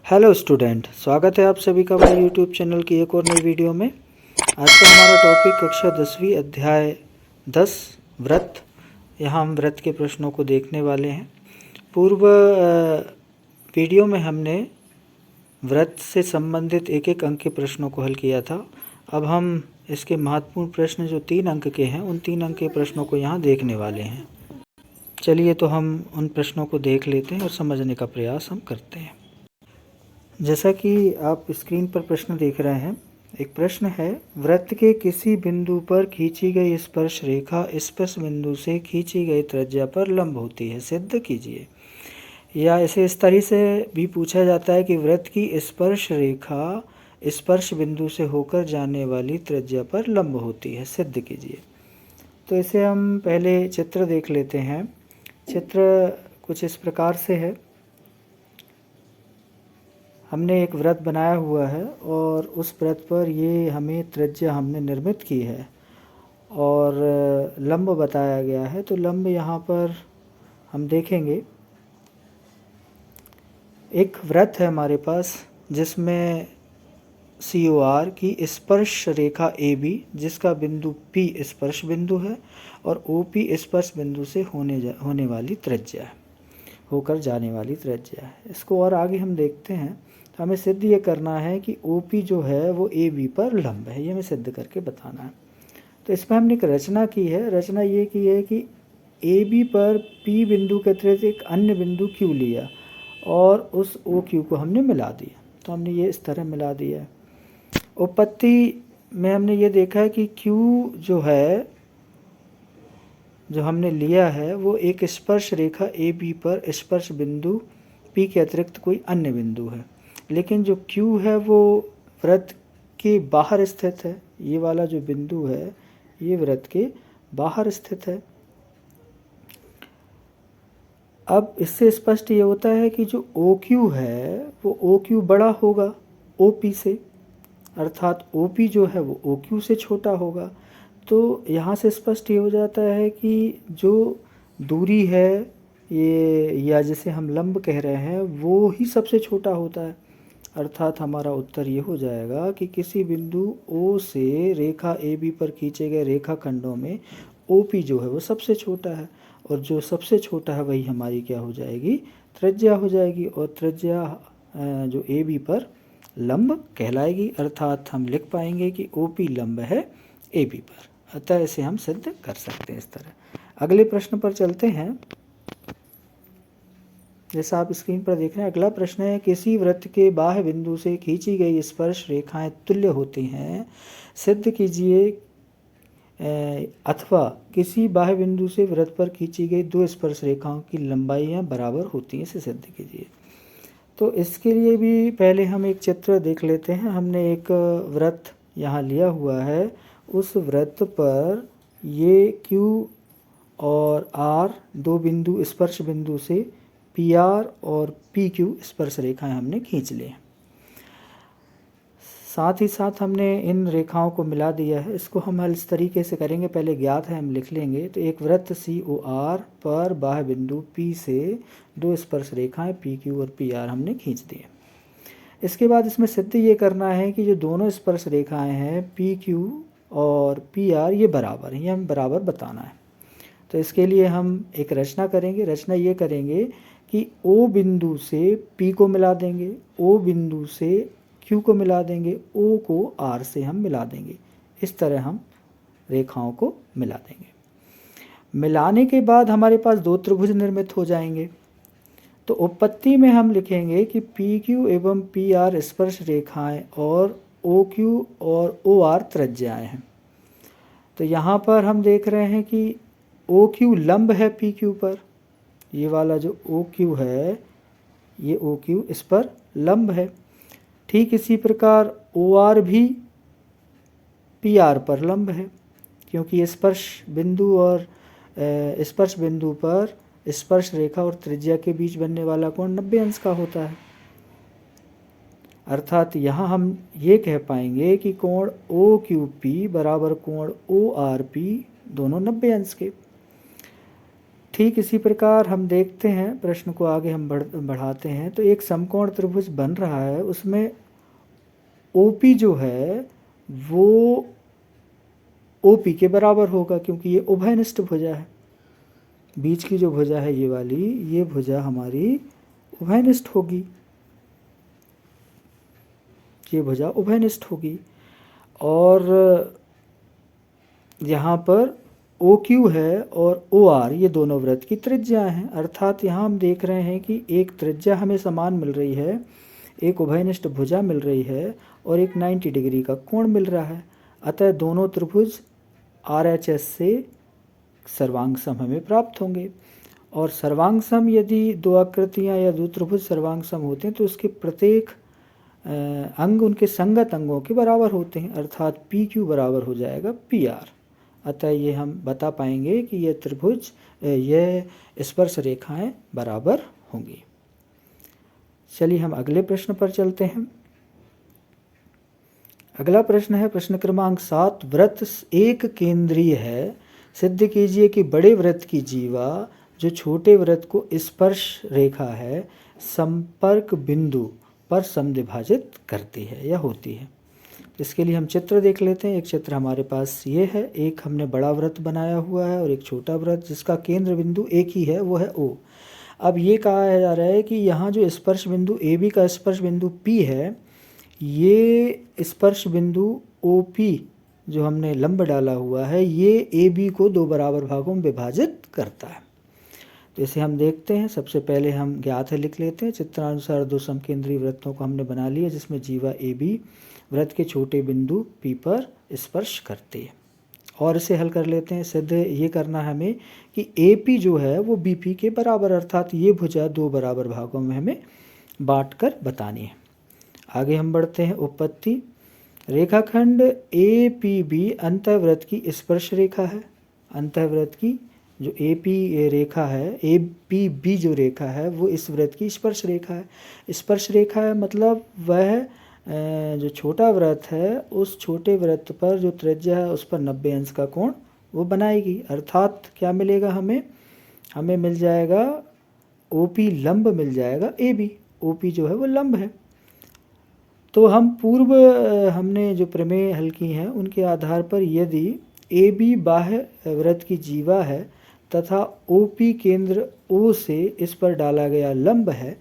Hello student, स्वागत है आप सभी का मेरे यूट्यूब चैनल की एक और नई वीडियो में। आज का हमारा टॉपिक कक्षा 10वीं अध्याय 10 व्रत। यहाँ हम व्रत के प्रश्नों को देखने वाले हैं। पूर्व वीडियो में हमने व्रत से संबंधित एक एक अंक के प्रश्नों को हल किया था। अब हम इसके महत्वपूर्ण प्रश्न जो 3 अंक के हैं उन 3 अंक के प्रश्नों को यहाँ देखने वाले हैं। चलिए तो हम उन प्रश्नों को देख लेते हैं और समझने का प्रयास हम करते हैं। जैसा कि आप स्क्रीन पर प्रश्न देख रहे हैं, एक प्रश्न है, वृत्त के किसी बिंदु पर खींची गई स्पर्श रेखा स्पर्श बिंदु से खींची गई त्रिज्या पर लंब होती है, सिद्ध कीजिए। या इसे इस तरह से भी पूछा जाता है कि वृत्त की स्पर्श रेखा स्पर्श बिंदु से होकर जाने वाली त्रिज्या पर लंब होती है, सिद्ध कीजिए। तो इसे हम पहले चित्र देख लेते हैं। चित्र कुछ इस प्रकार से है। हमने एक वृत्त बनाया हुआ है और उस वृत्त पर ये हमें त्रिज्या हमने निर्मित की है और लंब बताया गया है। तो लंब यहाँ पर हम देखेंगे, एक वृत्त है हमारे पास जिसमें COR की स्पर्श रेखा AB जिसका बिंदु P स्पर्श बिंदु है और OP स्पर्श बिंदु से होने वाली त्रिज्या है, होकर जाने वाली त्रिज्या है। इसको और आगे हम देखते हैं। तो हमें सिद्ध ये करना है कि OP जो है वो AB पर लंब है, ये हमें सिद्ध करके बताना है। तो इसमें हमने एक रचना की है। रचना ये की है कि AB पर P बिंदु के अतिरिक्त एक अन्य बिंदु Q लिया और उस OQ को हमने मिला दिया। तो हमने ये इस तरह मिला दिया है। उपपत्ति में हमने ये देखा है कि Q जो है, जो हमने लिया है वो एक स्पर्श रेखा AB पर स्पर्श बिंदु P के अतिरिक्त कोई अन्य बिंदु है, लेकिन जो Q है वो वृत्त के बाहर स्थित है। ये वाला जो बिंदु है ये वृत्त के बाहर स्थित है। अब इससे स्पष्ट ये होता है कि जो OQ है वो OQ बड़ा होगा OP से, अर्थात OP जो है वो OQ से छोटा होगा। तो यहाँ से स्पष्ट ये हो जाता है कि जो दूरी है ये, या जिसे हम लंब कह रहे हैं, वो ही सबसे छोटा होता है। अर्थात हमारा उत्तर ये हो जाएगा कि किसी बिंदु O से रेखा AB पर खींचे गए रेखाखंडों में OP जो है वो सबसे छोटा है और जो सबसे छोटा है वही हमारी क्या हो जाएगी, त्रिज्या हो जाएगी। और त्रिज्या जो AB पर लंब कहलाएगी। अर्थात हम लिख पाएंगे कि OP लंब है AB पर। अतः इसे हम सिद्ध कर सकते हैं इस तरह। अगले प्रश्न पर चलते हैं। जैसा आप स्क्रीन पर देख रहे हैं, अगला प्रश्न है, किसी वृत्त के बाह्य बिंदु से खींची गई स्पर्श रेखाएं तुल्य होती हैं, सिद्ध कीजिए। अथवा किसी बाह्य बिंदु से वृत्त पर खींची गई 2 स्पर्श रेखाओं की लंबाइयां बराबर होती हैं, इसे सिद्ध कीजिए। तो इसके लिए भी पहले हम एक चित्र देख लेते हैं। हमने एक वृत्त यहाँ लिया हुआ है। उस वृत्त पर ये Q और R 2 बिंदु स्पर्श बिंदु से PR और PQ स्पर्श रेखाएं हमने खींच ली हैं। साथ ही साथ हमने इन रेखाओं को मिला दिया है। इसको हम हल इस तरीके से करेंगे, पहले ज्ञात है हम लिख लेंगे। तो एक वृत्त COR पर बाह्य बिंदु P से 2 स्पर्श रेखाएं PQ और PR हमने खींच दी है। इसके बाद इसमें सिद्ध ये करना है कि जो दोनों स्पर्श रेखाएं हैं PQ और PR ये बराबर हैं, ये हम बराबर बताना है। तो इसके लिए हम एक रचना करेंगे। रचना ये करेंगे कि O बिंदु से P को मिला देंगे, O बिंदु से Q को मिला देंगे, O को R से हम मिला देंगे। इस तरह हम रेखाओं को मिला देंगे। मिलाने के बाद हमारे पास 2 त्रिभुज निर्मित हो जाएंगे। तो उपपत्ति में हम लिखेंगे कि PQ एवं PR स्पर्श रेखाएं और OQ और OR त्रिज्याएं हैं। तो यहाँ पर हम देख रहे हैं कि OQ लंब है PQ पर। ये वाला जो OQ है ये OQ इस पर लंब है। ठीक इसी प्रकार OR भी PR पर लंब है, क्योंकि स्पर्श बिंदु और स्पर्श बिंदु पर स्पर्श रेखा और त्रिज्या के बीच बनने वाला कोण 90 अंश का होता है। अर्थात यहाँ हम ये कह पाएंगे कि कोण OQP बराबर कोण ORP दोनों 90 अंश के। ठीक इसी प्रकार हम देखते हैं, प्रश्न को आगे हम बढ़ाते हैं। तो एक समकोण त्रिभुज बन रहा है, उसमें OP जो है वो OP के बराबर होगा, क्योंकि ये उभयनिष्ठ भुजा है। बीच की जो भुजा है ये वाली, ये भुजा हमारी उभयनिष्ठ होगी, ये भुजा उभयनिष्ठ होगी। और यहाँ पर OQ है और OR ये दोनों वृत्त की त्रिज्या हैं। अर्थात यहाँ हम देख रहे हैं कि एक त्रिज्या हमें समान मिल रही है, एक उभयनिष्ठ भुजा मिल रही है और एक 90 डिग्री का कोण मिल रहा है। अतः दोनों त्रिभुज RHS से सर्वांग सम हमें प्राप्त होंगे। और सर्वांग सम, यदि दो आकृतियाँ या दो त्रिभुज सर्वांग सम होते हैं तो उसके प्रत्येक अंग उनके संगत अंगों के बराबर होते हैं, अर्थात PQ बराबर हो जाएगा PR। अतः ये हम बता पाएंगे कि यह त्रिभुज, यह स्पर्श रेखाएं बराबर होंगी। चलिए हम अगले प्रश्न पर चलते हैं। अगला प्रश्न है प्रश्न क्रमांक 7। वृत्त एक केंद्रीय है, सिद्ध कीजिए कि बड़े वृत्त की जीवा जो छोटे वृत्त को स्पर्श रेखा है संपर्क बिंदु पर समद्विभाजित करती है या होती है। इसके लिए हम चित्र देख लेते हैं। एक चित्र हमारे पास ये है, एक हमने बड़ा वृत्त बनाया हुआ है और एक छोटा वृत्त जिसका केंद्र बिंदु एक ही है, वो है O। अब ये कहा जा रहा है कि यहाँ जो स्पर्श बिंदु AB का स्पर्श बिंदु P है, ये स्पर्श बिंदु OP जो हमने लंब डाला हुआ है, ये AB को दो बराबर भागों में विभाजित करता है। तो इसे हम देखते हैं। सबसे पहले हम ज्ञात है लिख लेते हैं। चित्रानुसार दो समकेंद्रीय वृत्तों को हमने बना लिया, जिसमें जीवा AB वृत्त के छोटे बिंदु P पर स्पर्श करती है। और इसे हल कर लेते हैं। सिद्ध ये करना है हमें कि AP जो है वो BP के बराबर, अर्थात ये भुजा दो बराबर भागों में हमें बांट कर बतानी है। आगे हम बढ़ते हैं। उपपत्ति। रेखाखंड APB अंतःवृत्त की स्पर्श रेखा है। अंतःवृत्त की जो AP रेखा है, APB जो रेखा है वो इस वृत्त की स्पर्श रेखा है। स्पर्श रेखा है मतलब वह जो छोटा वृत्त है उस छोटे वृत्त पर जो त्रिज्या है उस पर 90 अंश का कोण वो बनाएगी। अर्थात क्या मिलेगा हमें मिल जाएगा OP लंब मिल जाएगा AB। OP जो है वो लंब है। तो हम पूर्व हमने जो प्रमेय हल की हैं उनके आधार पर यदि AB बाह्य वृत्त की जीवा है तथा OP केंद्र O से इस पर डाला गया लंब है,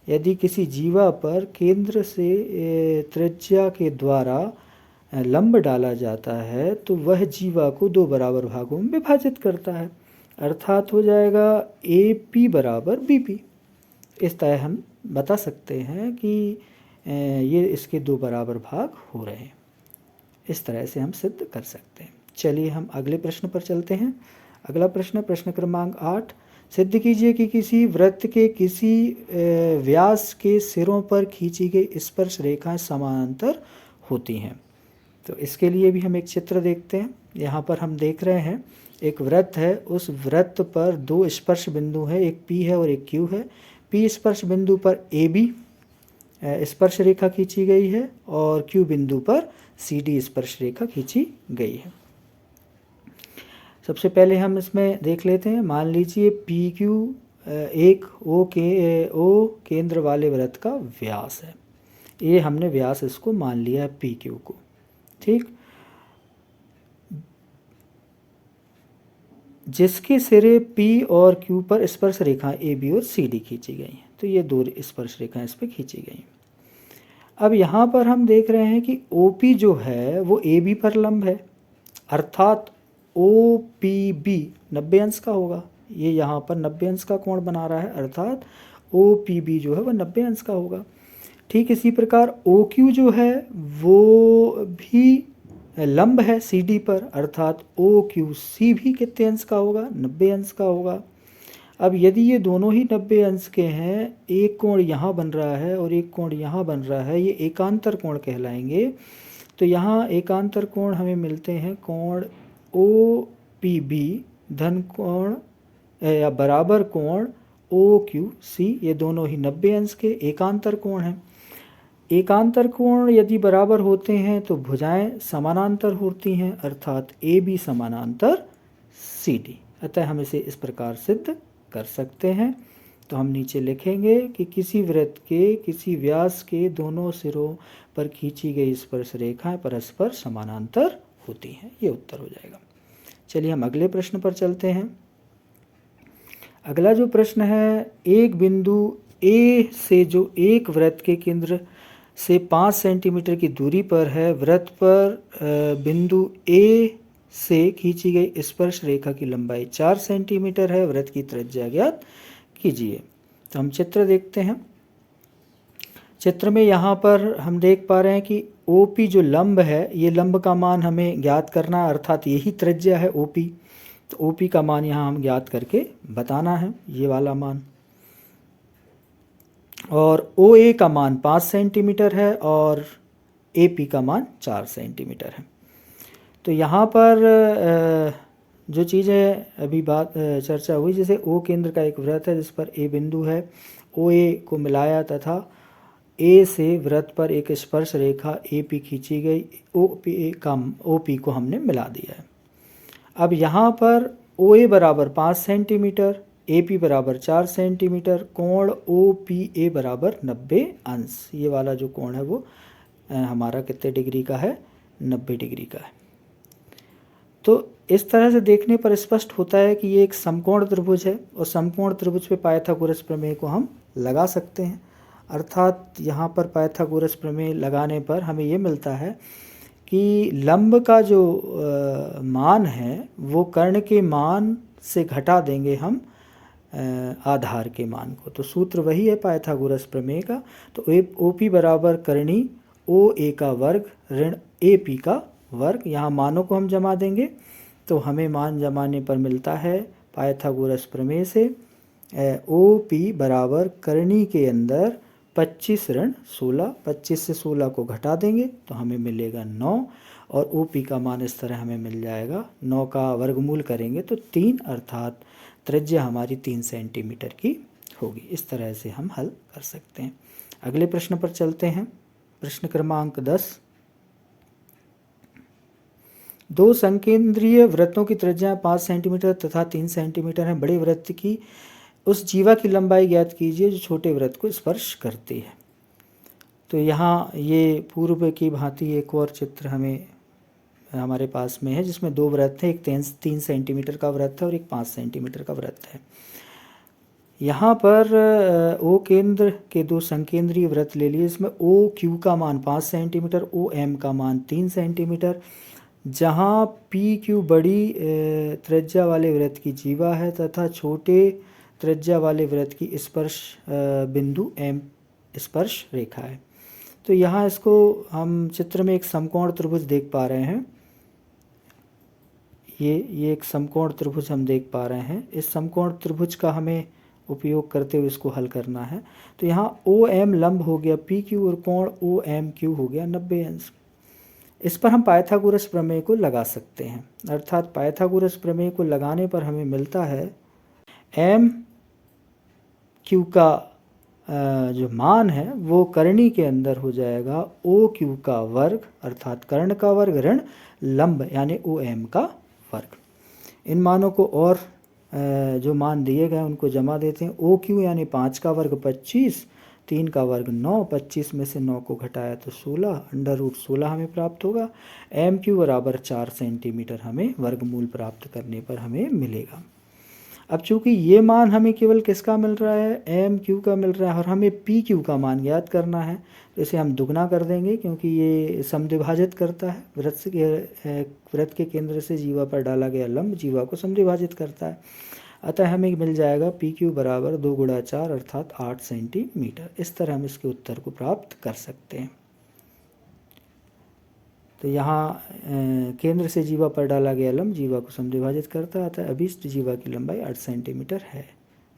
यदि किसी जीवा पर केंद्र से त्रिज्या के द्वारा लंब डाला जाता है तो वह जीवा को दो बराबर भागों में विभाजित करता है। अर्थात हो जाएगा AP बराबर BP। इस तरह हम बता सकते हैं कि ये इसके दो बराबर भाग हो रहे हैं। इस तरह से हम सिद्ध कर सकते हैं। चलिए हम अगले प्रश्न पर चलते हैं। अगला प्रश्न प्रश्न क्रमांक 8। सिद्ध कीजिए कि किसी वृत्त के किसी व्यास के सिरों पर खींची गई स्पर्श रेखाएं समानांतर होती हैं। तो इसके लिए भी हम एक चित्र देखते हैं। यहाँ पर हम देख रहे हैं एक वृत्त है, उस वृत्त पर दो स्पर्श बिंदु हैं, एक P है और एक Q है। P स्पर्श बिंदु पर AB स्पर्श रेखा खींची गई है और Q बिंदु पर CD स्पर्श रेखा खींची गई है। सबसे पहले हम इसमें देख लेते हैं। मान लीजिए PQ एक O केंद्र वाले वृत्त का व्यास है। ये हमने व्यास इसको मान लिया है PQ को, ठीक। जिसके सिरे P और Q पर स्पर्श रेखाएं AB और CD खींची गई हैं। तो ये दो स्पर्श रेखाएं इस पर खींची गई हैं। अब यहाँ पर हम देख रहे हैं कि OP जो है वो AB पर लंब है, अर्थात OPB 90 अंश का होगा। ये यहाँ पर 90 अंश का कोण बना रहा है, अर्थात OPB जो है वह 90 अंश का होगा। ठीक इसी प्रकार OQ जो है वो भी लंब है CD पर, अर्थात OQC भी कितने अंश का होगा? 90 अंश का होगा। अब यदि ये दोनों ही 90 अंश के हैं, एक कोण यहाँ बन रहा है और एक कोण यहाँ बन रहा है, ये एकांतर कोण कहलाएंगे। तो यहाँ एकांतर कोण हमें मिलते हैं कोण OPB धन कोण या बराबर कोण OQC। ये दोनों ही 90 अंश के एकांतर कोण हैं। एकांतर कोण यदि बराबर होते हैं तो भुजाएं समानांतर होती हैं, अर्थात AB समानांतर CD। अतः हम इसे इस प्रकार सिद्ध कर सकते हैं। तो हम नीचे लिखेंगे कि किसी वृत्त के किसी व्यास के दोनों सिरों पर खींची गई स्पर्श रेखाएं परस्पर समानांतर होती हैं। ये उत्तर हो जाएगा। चलिए हम अगले प्रश्न पर चलते हैं। अगला जो प्रश्न है, एक बिंदु ए से जो एक वृत्त के केंद्र से 5 सेंटीमीटर की दूरी पर है, वृत्त पर बिंदु ए से खींची गई स्पर्श रेखा की लंबाई 4 सेंटीमीटर है, वृत्त की त्रिज्या ज्ञात कीजिए। तो हम चित्र देखते हैं। चित्र में यहाँ पर हम देख पा रहे हैं कि OP जो लंब है, ये लंब का मान हमें ज्ञात करना है, अर्थात यही त्रिज्या है OP। तो OP का मान यहाँ हम ज्ञात करके बताना है, ये वाला मान। और OA का मान 5 सेंटीमीटर है और AP का मान 4 सेंटीमीटर है। तो यहाँ पर जो चीज़ें अभी बात चर्चा हुई, जैसे O केंद्र का एक वृत्त है जिस पर A बिंदु है, OA को मिलाया तथा A से वृत्त पर एक स्पर्श रेखा AP खींची गई, OP को हमने मिला दिया है। अब यहाँ पर OA बराबर 5 सेंटीमीटर, AP बराबर 4 सेंटीमीटर, कोण OPA बराबर 90 अंश। ये वाला जो कोण है वो हमारा कितने डिग्री का है? 90 डिग्री का है। तो इस तरह से देखने पर स्पष्ट होता है कि ये एक समकोण त्रिभुज है और समकोण त्रिभुज पे पाइथागोरस प्रमेय को हम लगा सकते हैं। अर्थात यहाँ पर पाइथागोरस प्रमेय लगाने पर हमें ये मिलता है कि लंब का जो मान है वो कर्ण के मान से घटा देंगे हम आधार के मान को। तो सूत्र वही है पाइथागोरस प्रमेय का। तो OP बराबर करणी OA का वर्ग ऋण AP का वर्ग। यहाँ मानों को हम जमा देंगे तो हमें मान जमाने पर मिलता है पाइथागोरस प्रमेय से OP बराबर करणी के अंदर 25 ऋण 16, 25 से 16 को घटा देंगे तो हमें मिलेगा 9 और OP का मान इस तरह हमें मिल जाएगा, 9 का वर्गमूल करेंगे तो 3, अर्थात त्रिज्या हमारी 3 सेंटीमीटर की होगी। इस तरह से हम हल कर सकते हैं। अगले प्रश्न पर चलते हैं। प्रश्न क्रमांक 10। दो संकेंद्रीय वृत्तों की त्रिज्या 5 सेंटीमीटर तथा 3 सेंटीमीटर है। बड़े वृत्त की उस जीवा की लंबाई ज्ञात कीजिए जो छोटे वृत्त को स्पर्श करती है। तो यहाँ ये पूर्व की भांति एक और चित्र हमारे पास में है जिसमें दो वृत्त हैं, एक 3 सेंटीमीटर का वृत्त है और एक 5 सेंटीमीटर का वृत्त है। यहाँ पर O केंद्र के दो संकेंद्रीय वृत्त ले लिए, इसमें OQ का मान 5 सेंटीमीटर, OM का मान 3 सेंटीमीटर। जहाँ PQ बड़ी त्रिज्या वाले वृत्त की जीवा है तथा छोटे त्रिज्या वाले वृत्त की स्पर्श बिंदु M स्पर्श रेखा है। तो यहाँ इसको हम चित्र में एक समकोण त्रिभुज देख पा रहे हैं। ये एक समकोण त्रिभुज हम देख पा रहे हैं। इस समकोण त्रिभुज का हमें उपयोग करते हुए इसको हल करना है। तो यहाँ OM लंब हो गया PQ और कोण OMQ हो गया 90 अंश। इस पर हम पाइथागोरस प्रमेय को लगा सकते हैं। अर्थात पाइथागोरस प्रमेय को लगाने पर हमें मिलता है MQ का जो मान है वो करणी के अंदर हो जाएगा OQ का वर्ग, अर्थात कर्ण का वर्ग ऋण लंब यानी OM का वर्ग। इन मानों को और जो मान दिए गए उनको जमा देते हैं। OQ यानी 5 का वर्ग 25, 3 का वर्ग 9, 25 में से 9 को घटाया तो 16, √16 हमें प्राप्त होगा। MQ बराबर 4 सेंटीमीटर हमें वर्गमूल प्राप्त करने पर हमें मिलेगा। अब चूंकि ये मान हमें केवल किसका मिल रहा है? MQ का मिल रहा है और हमें PQ का मान ज्ञात करना है। तो इसे हम दुगना कर देंगे क्योंकि ये समद्विभाजित करता है। वृत्त के केंद्र से जीवा पर डाला गया लंब जीवा को समद्विभाजित करता है। अतः हमें मिल जाएगा PQ बराबर 2 × 4 अर्थात 8 सेंटीमीटर। इस तरह हम इसके उत्तर को प्राप्त कर सकते हैं। तो यहाँ केंद्र से जीवा पर डाला गया लंब जीवा को समद्विभाजित करता है, अतः अभीष्ट जीवा की लंबाई 8 सेंटीमीटर है।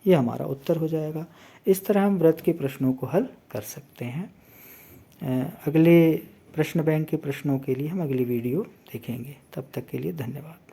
ये हमारा उत्तर हो जाएगा। इस तरह हम वृत्त के प्रश्नों को हल कर सकते हैं। अगले प्रश्न बैंक के प्रश्नों के लिए हम अगली वीडियो देखेंगे। तब तक के लिए धन्यवाद।